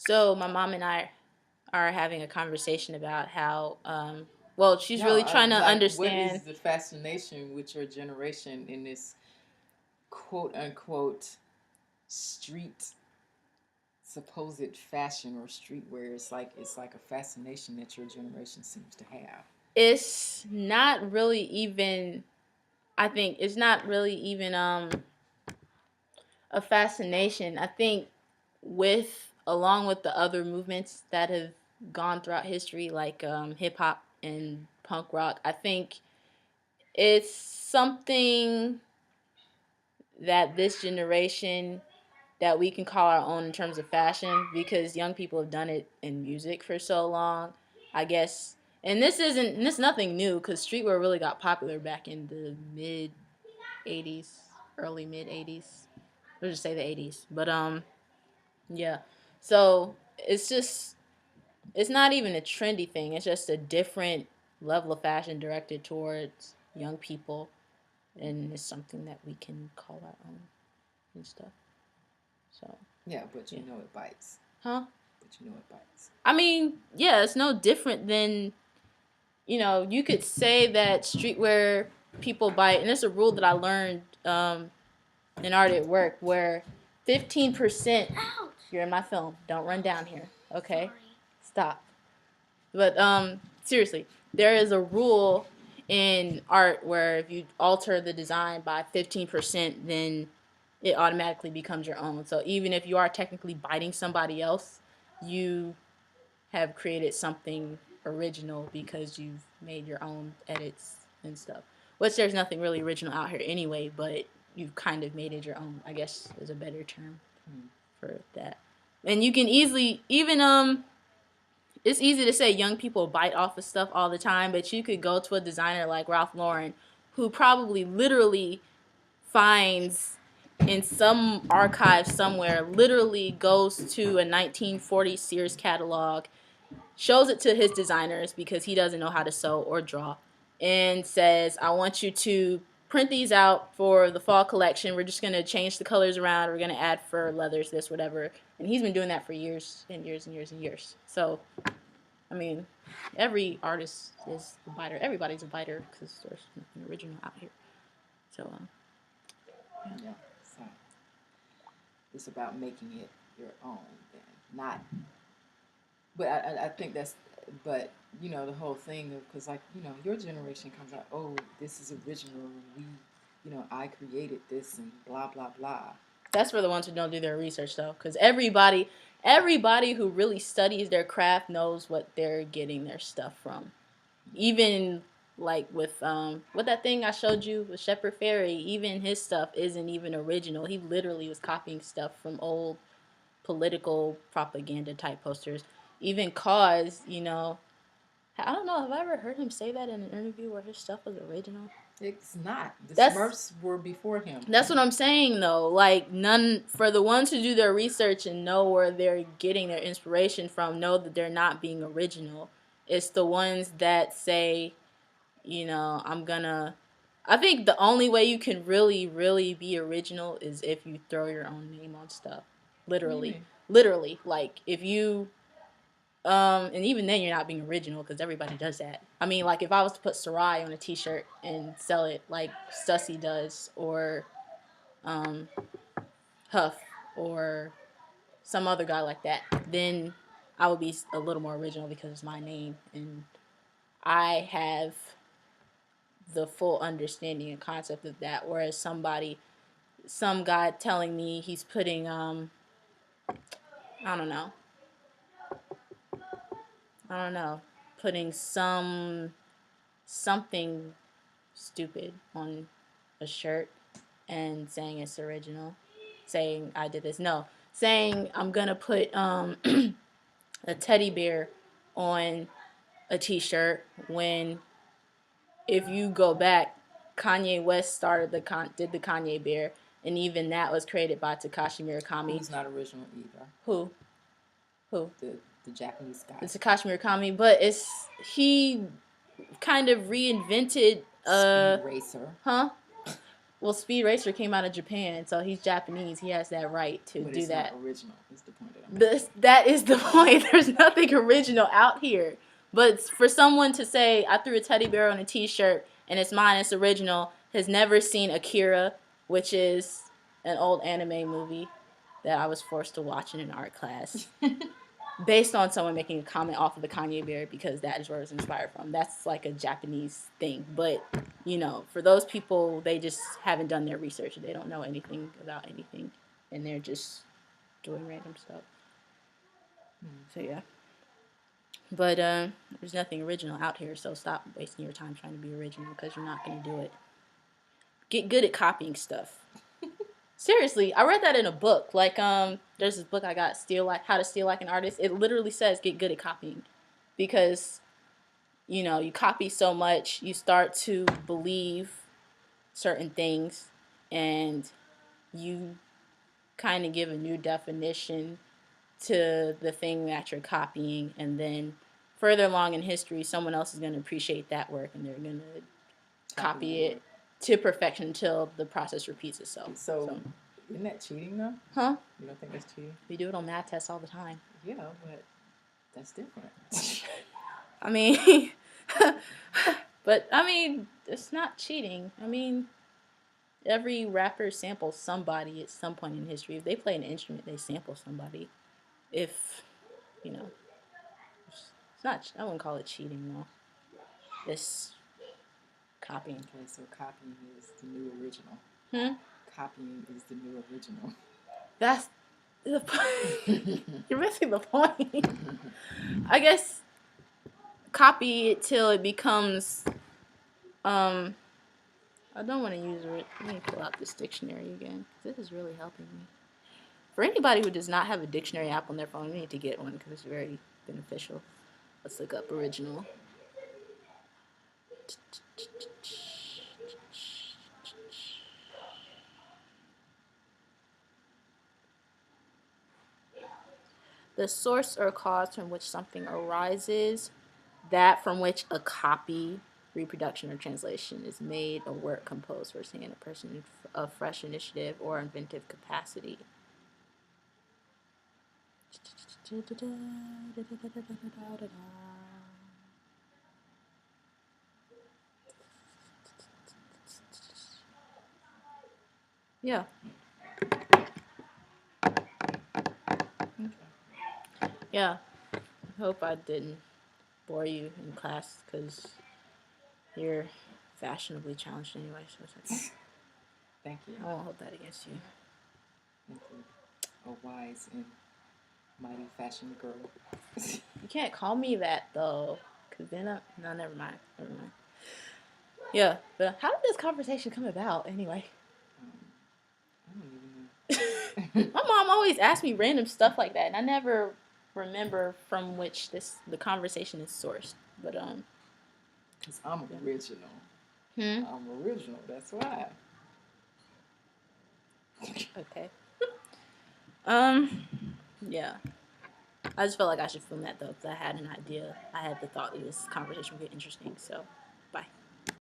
So my mom and I are having a conversation about how, well, she's No, really trying to like, what understand. is the fascination with your generation in this quote unquote street supposed fashion or streetwear? It's like a fascination that your generation seems to have. It's not really even. I think it's not really even a fascination. I think with along with the other movements that have gone throughout history, like hip hop and punk rock, I think it's something that this generation that we can call our own in terms of fashion because young people have done it in music for so long. I guess, and this nothing new because streetwear really got popular back in the mid '80s, early mid '80s. Let's just say the '80s. But yeah. So it's not even a trendy thing. It's just a different level of fashion directed towards young people, and it's something that we can call our own and stuff. So Yeah, but yeah. you know it bites. Huh? But you know it bites. I mean, yeah, it's no different than, you could say that streetwear people bite, and it's a rule that I learned in art at work where 15%. Ouch. You're in my film. Don't run down here. Okay? Sorry. Stop. But seriously, there is a rule in art where if you alter the design by 15%, then it automatically becomes your own. So even if you are technically biting somebody else, you have created something original because you've made your own edits and stuff. Which there's nothing really original out here anyway, but you've kind of made it your own, I guess is a better term for that. And you can easily even it's easy to say young people bite off of stuff all the time, but you could go to a designer like Ralph Lauren who probably literally finds in some archive somewhere, literally goes to a 1940 Sears catalog, shows it to his designers because he doesn't know how to sew or draw, and says, I want you to print these out for the fall collection. We're just going to change the colors around. We're going to add fur, leathers, this, whatever. And he's been doing that for years and years and years and years. So, I mean, every artist is a biter. Everybody's a biter because there's nothing original out here. So, Yeah. So it's about making it your own then. Not but I think that's but the whole thing of because like your generation comes out, oh, this is original and I created this and blah blah blah. that's for the ones who don't do their research though, because everybody who really studies their craft knows what they're getting their stuff from. Even like with that thing I showed you with Shepard Fairey, even his stuff isn't even original. He literally was copying stuff from old political propaganda type posters. Even cause, I don't know, have I ever heard him say that in an interview where his stuff was original? It's not. The That's Smurfs were before him. That's what I'm saying though. Like none for the ones who do their research and know where they're getting their inspiration from, know that they're not being original. It's the ones that say, I'm gonna I think the only way you can really, really be original is if you throw your own name on stuff. What do you Literally. mean? Literally. Like if you and even then you're not being original because everybody does that. I mean, like if I was to put Sarai on a t-shirt and sell it like Stussy does, or um, Huff, or some other guy like that, then I would be a little more original because it's my name and I have the full understanding and concept of that. Whereas some guy telling me he's putting I don't know, putting something stupid on a shirt and saying it's original, saying I did this. No, saying I'm gonna put a teddy bear on a t-shirt when if you go back, Kanye West did the Kanye bear, and even that was created by Takashi Murakami. Who's not original either. Who? Who? The Japanese guy. It's Takashi Murakami, but he kind of reinvented Speed Racer. Huh? Well, Speed Racer came out of Japan, so he's Japanese. He has that right to but do it's that. not original. Is the point that I'm making. That is the point. There's nothing original out here. But for someone to say, I threw a teddy bear on a t-shirt and it's mine, it's original, has never seen Akira, which is an old anime movie that I was forced to watch in an art class, based on someone making a comment off of the Kanye bear, because that is where it was inspired from. That's like a Japanese thing. But, you know, for those people, they just haven't done their research. They don't know anything about anything. And they're just doing random stuff. So, yeah. But there's nothing original out here, so stop wasting your time trying to be original, because you're not going to do it. Get good at copying stuff. Seriously, I read that in a book. Like, there's this book I got, How to Steal Like an Artist. It literally says get good at copying, because, you know, you copy so much, you start to believe certain things, and you kind of give a new definition to the thing that you're copying, and then further along in history, someone else is going to appreciate that work, and they're going to copy it to perfection until the process repeats itself. So isn't that cheating though? Huh? You don't think that's cheating? We do it on math tests all the time. Yeah, but that's different. I mean, but I mean, it's not cheating. I mean, every rapper samples somebody at some point in history. If they play an instrument, they sample somebody. If, you know, it's not, I wouldn't call it cheating though. It's copying. Okay, so copying is the new original. Copying is the new original. That's the point. You're missing the point. I guess copy it till it becomes, I don't want to use it. Let me pull out this dictionary again. This is really helping me. For anybody who does not have a dictionary app on their phone, you need to get one, because it's very beneficial. Let's look up original. The source or cause from which something arises, that from which a copy, reproduction, or translation is made, a work composed firsthand, a person of fresh initiative or inventive capacity. Yeah. Yeah. I hope I didn't bore you in class, because you're fashionably challenged anyway, so it's okay. Thank you. I won't hold that against you. Thank you. A wise and mighty fashion girl. You can't call me that, though, because then no, never mind. Yeah, but how did this conversation come about anyway? I don't even know. My mom always asks me random stuff like that, and I never remember from which the conversation is sourced. But because I'm original. I'm original. That's why. Okay. Yeah. I just felt like I should film that though, because I had an idea. I had the thought that this conversation would get interesting. So